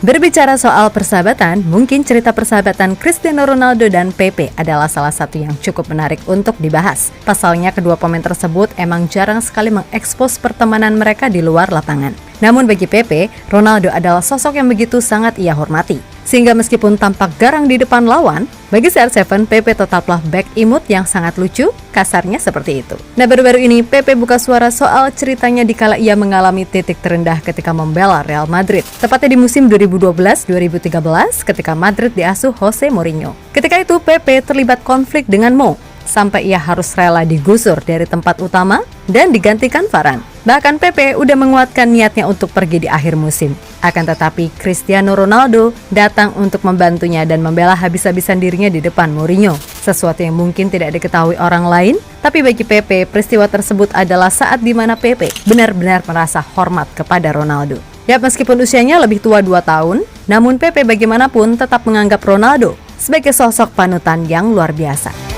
Berbicara soal persahabatan, mungkin cerita persahabatan Cristiano Ronaldo dan Pepe adalah salah satu yang cukup menarik untuk dibahas. Pasalnya kedua pemain tersebut emang jarang sekali mengekspos pertemanan mereka di luar lapangan. Namun bagi Pepe, Ronaldo adalah sosok yang begitu sangat ia hormati. Sehingga meskipun tampak garang di depan lawan, bagi CR7, Pepe tetaplah back imut yang sangat lucu, kasarnya seperti itu. Nah, baru-baru ini Pepe buka suara soal ceritanya dikala ia mengalami titik terendah ketika membela Real Madrid. Tepatnya di musim 2012-2013 ketika Madrid diasuh Jose Mourinho. Ketika itu Pepe terlibat konflik dengan Mo, sampai ia harus rela digusur dari tempat utama dan digantikan Varane. Bahkan Pepe udah menguatkan niatnya untuk pergi di akhir musim. Akan tetapi Cristiano Ronaldo datang untuk membantunya dan membela habis-habisan dirinya di depan Mourinho. Sesuatu yang mungkin tidak diketahui orang lain, tapi bagi Pepe peristiwa tersebut adalah saat di mana Pepe benar-benar merasa hormat kepada Ronaldo. Ya, meskipun usianya lebih tua 2 tahun, namun Pepe bagaimanapun tetap menganggap Ronaldo sebagai sosok panutan yang luar biasa.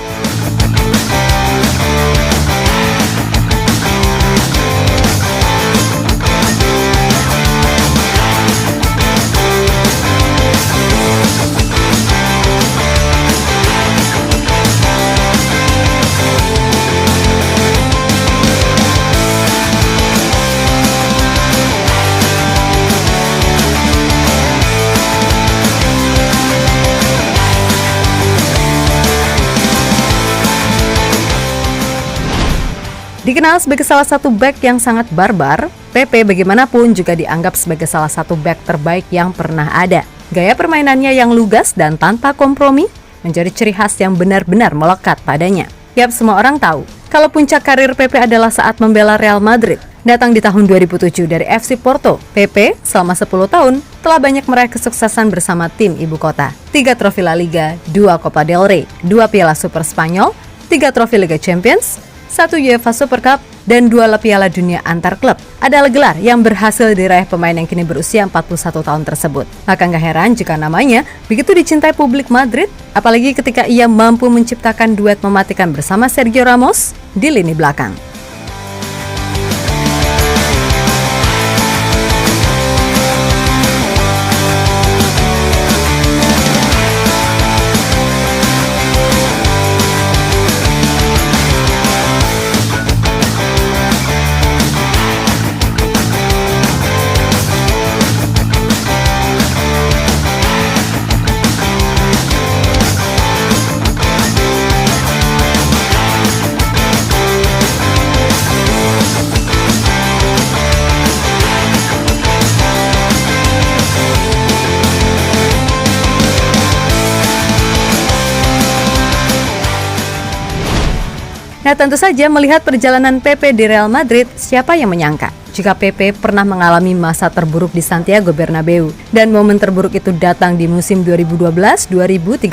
Dikenal sebagai salah satu bek yang sangat barbar, Pepe bagaimanapun juga dianggap sebagai salah satu bek terbaik yang pernah ada. Gaya permainannya yang lugas dan tanpa kompromi menjadi ciri khas yang benar-benar melekat padanya. Yap, semua orang tahu kalau puncak karir Pepe adalah saat membela Real Madrid. Datang di tahun 2007 dari FC Porto, Pepe selama 10 tahun telah banyak meraih kesuksesan bersama tim ibu kota. 3 trofi La Liga, 2 Copa del Rey, 2 Piala Super Spanyol, 3 trofi Liga Champions, 1 UEFA Super Cup, dan 2 Piala Dunia antar klub adalah gelar yang berhasil diraih pemain yang kini berusia 41 tahun tersebut. Maka gak heran jika namanya begitu dicintai publik Madrid, apalagi ketika ia mampu menciptakan duet mematikan bersama Sergio Ramos di lini belakang. Nah, tentu saja melihat perjalanan Pepe di Real Madrid, siapa yang menyangka jika Pepe pernah mengalami masa terburuk di Santiago Bernabeu dan momen terburuk itu datang di musim 2012-2013.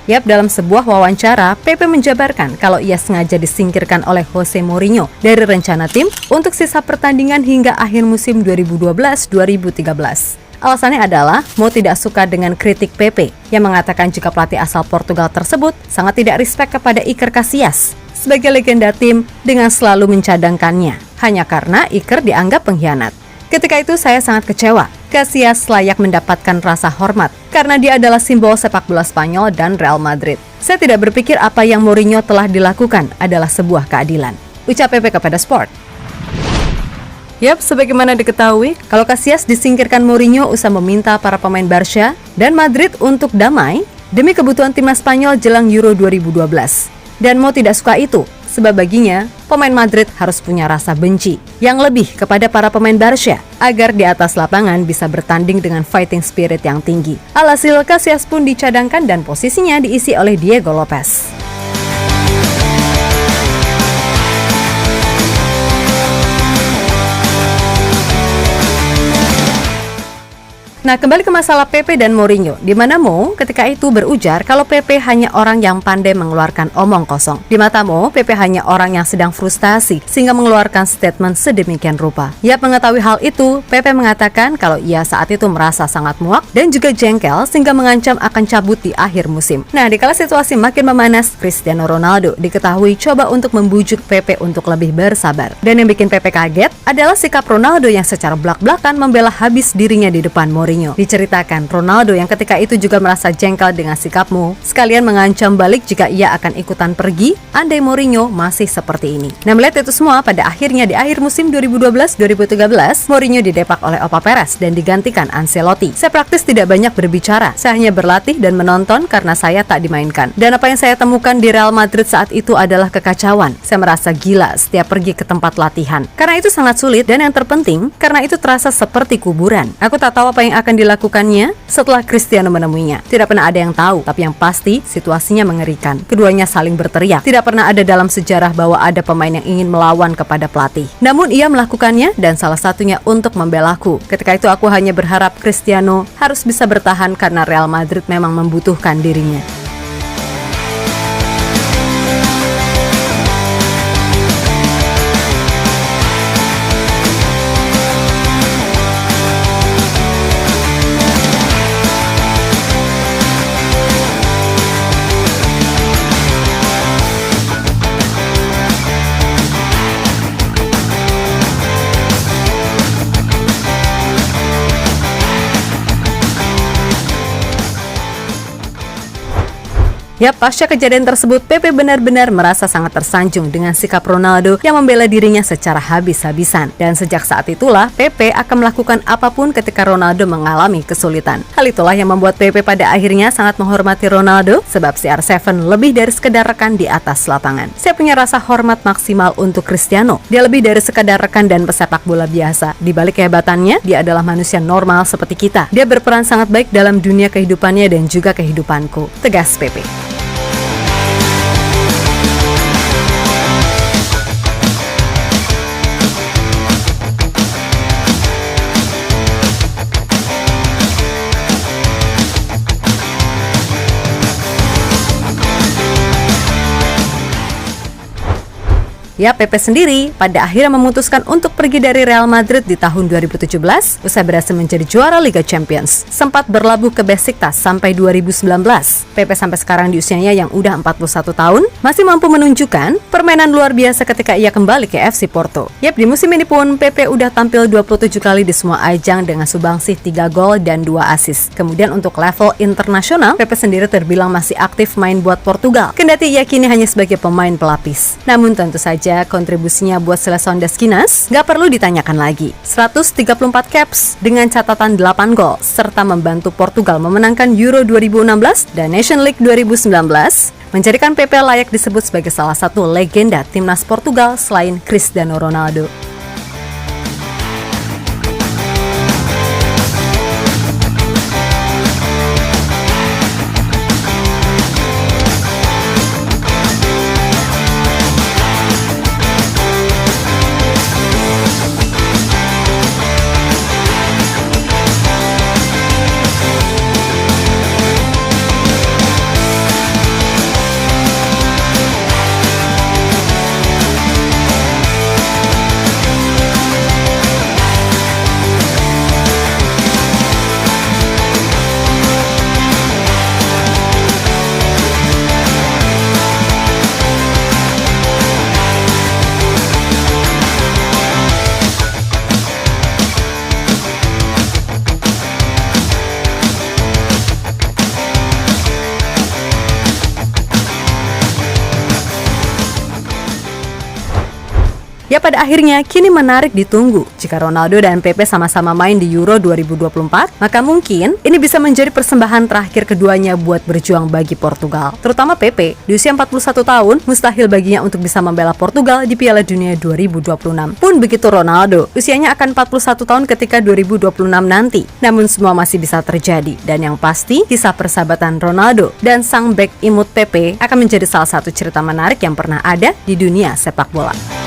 Yap, dalam sebuah wawancara, Pepe menjabarkan kalau ia sengaja disingkirkan oleh Jose Mourinho dari rencana tim untuk sisa pertandingan hingga akhir musim 2012-2013. Alasannya adalah Mo tidak suka dengan kritik Pepe yang mengatakan jika pelatih asal Portugal tersebut sangat tidak respect kepada Iker Casillas sebagai legenda tim dengan selalu mencadangkannya hanya karena Iker dianggap pengkhianat. Ketika itu saya sangat kecewa. Casillas layak mendapatkan rasa hormat karena dia adalah simbol sepak bola Spanyol dan Real Madrid. Saya tidak berpikir apa yang Mourinho telah dilakukan adalah sebuah keadilan, ucap Pepe kepada Sport. Yap, sebagaimana diketahui, kalau Casillas disingkirkan Mourinho usah meminta para pemain Barca dan Madrid untuk damai demi kebutuhan timnas Spanyol jelang Euro 2012. Dan Mo tidak suka itu, sebab baginya pemain Madrid harus punya rasa benci yang lebih kepada para pemain Barca agar di atas lapangan bisa bertanding dengan fighting spirit yang tinggi. Alhasil Casillas pun dicadangkan dan posisinya diisi oleh Diego Lopez. Nah, kembali ke masalah Pepe dan Mourinho, di mana Mo ketika itu berujar kalau Pepe hanya orang yang pandai mengeluarkan omong kosong. Di mata Mo, Pepe hanya orang yang sedang frustasi sehingga mengeluarkan statement sedemikian rupa. Ia mengetahui hal itu, Pepe mengatakan kalau ia saat itu merasa sangat muak dan juga jengkel sehingga mengancam akan cabut di akhir musim. Nah, dikala situasi makin memanas, Cristiano Ronaldo diketahui coba untuk membujuk Pepe untuk lebih bersabar. Dan yang bikin Pepe kaget adalah sikap Ronaldo yang secara belak-belakan membela habis dirinya di depan Mourinho. Mourinho. Diceritakan, Ronaldo yang ketika itu juga merasa jengkel dengan sikapmu, sekalian mengancam balik jika ia akan ikutan pergi, andai Mourinho masih seperti ini. Nah, melihat itu semua, pada akhirnya di akhir musim 2012-2013, Mourinho didepak oleh Opa Perez dan digantikan Ancelotti. Saya praktis tidak banyak berbicara, saya hanya berlatih dan menonton karena saya tak dimainkan. Dan apa yang saya temukan di Real Madrid saat itu adalah kekacauan. Saya merasa gila setiap pergi ke tempat latihan. Karena itu sangat sulit, dan yang terpenting, karena itu terasa seperti kuburan. Aku tak tahu apa yang akan dilakukannya setelah Cristiano menemuinya. Tidak pernah ada yang tahu, tapi yang pasti situasinya mengerikan. Keduanya saling berteriak. Tidak pernah ada dalam sejarah bahwa ada pemain yang ingin melawan kepada pelatih. Namun ia melakukannya, dan salah satunya untuk membelaku. Ketika itu aku hanya berharap Cristiano harus bisa bertahan karena Real Madrid memang membutuhkan dirinya. Ya, pasca kejadian tersebut, Pepe benar-benar merasa sangat tersanjung dengan sikap Ronaldo yang membela dirinya secara habis-habisan. Dan sejak saat itulah, Pepe akan melakukan apapun ketika Ronaldo mengalami kesulitan. Hal itulah yang membuat Pepe pada akhirnya sangat menghormati Ronaldo, sebab CR7 lebih dari sekadar rekan di atas lapangan. Saya punya rasa hormat maksimal untuk Cristiano. Dia lebih dari sekadar rekan dan pesepak bola biasa. Di balik kehebatannya, dia adalah manusia normal seperti kita. Dia berperan sangat baik dalam dunia kehidupannya dan juga kehidupanku, tegas Pepe. Ya, Pepe sendiri pada akhirnya memutuskan untuk pergi dari Real Madrid di tahun 2017 usai berhasil menjadi juara Liga Champions. Sempat berlabuh ke Besiktas sampai 2019. Pepe sampai sekarang di usianya yang udah 41 tahun masih mampu menunjukkan permainan luar biasa ketika ia kembali ke FC Porto. Yap, di musim ini pun Pepe udah tampil 27 kali di semua ajang dengan sumbangsi 3 gol dan 2 assist. Kemudian untuk level internasional, Pepe sendiri terbilang masih aktif main buat Portugal. Kendati ia kini hanya sebagai pemain pelapis. Namun tentu saja kontribusinya buat Seleção das Quinas gak perlu ditanyakan lagi. 134 caps dengan catatan 8 gol serta membantu Portugal memenangkan Euro 2016 dan Nation League 2019 menjadikan Pepe layak disebut sebagai salah satu legenda timnas Portugal selain Cristiano Ronaldo. Ya, pada akhirnya kini menarik ditunggu. Jika Ronaldo dan Pepe sama-sama main di Euro 2024, maka mungkin ini bisa menjadi persembahan terakhir keduanya buat berjuang bagi Portugal. Terutama Pepe, di usia 41 tahun, mustahil baginya untuk bisa membela Portugal di Piala Dunia 2026. Pun begitu Ronaldo, usianya akan 41 tahun ketika 2026 nanti. Namun semua masih bisa terjadi. Dan yang pasti, kisah persahabatan Ronaldo dan sang bek imut Pepe akan menjadi salah satu cerita menarik yang pernah ada di dunia sepak bola.